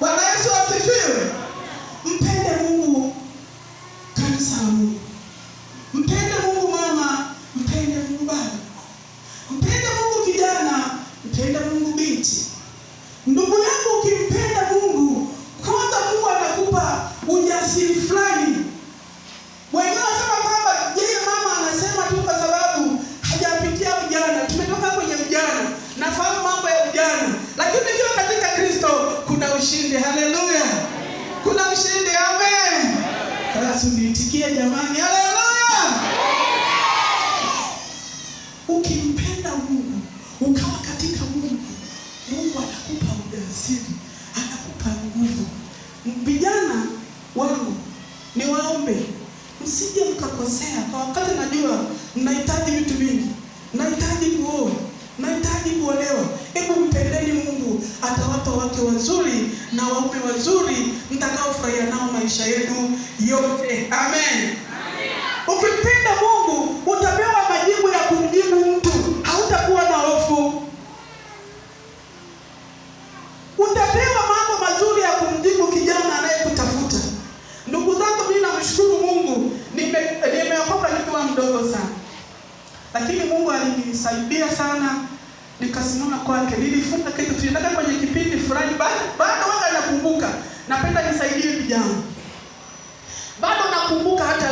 Bwana Yesu asifiwe. Mpende Mungu kanisa la Mungu. Mpende Mungu mama, mpende Mungu baba. Mpende Mungu kijana, mpende Mungu binti. Ndugu yangu, ukimpenda Mungu, kwanza Mungu anakupa ujasiri fulani. Wengine wanasema kwamba yeye mama anasema tu kwa sababu hajapitia ujana. Tumetoka kwenye ujana, nafahamu mambo ya ujana, lakini ikiwa katika Kristo kuna ushindi. Haleluya. Kuna ushindi. Amen. Sasa niitikie jamani. Haleluya. Ukimpenda Mungu, ukawa katika Mungu, Mungu anakupa ujasiri, anakupa nguvu. Vijana wangu, niwaombe msije mkakosea kwa wakati. Najua mnahitaji vitu vingi, mnahitaji kuoa, mnahitaji kuolewa. Hebu mpendeni Mungu, atawapa wake wazuri na waume wazuri mtakaofurahia nao maisha yenu yote. Amen. Ukimpenda Mungu utapewa majibu ya kumjibu mtu, hautakuwa na hofu. Utapewa mambo mazuri ya kumjibu kijana anayekutafuta. Ndugu zangu, mimi namshukuru Mungu, nimeokoka nikiwa mdogo sana, lakini Mungu alinisaidia sana, nikasimama kwake. Nilifunga kitu, tulienda kwenye kipindi fulani, bado wanga nakumbuka, napenda nisaidie vijana. Bado nakumbuka hata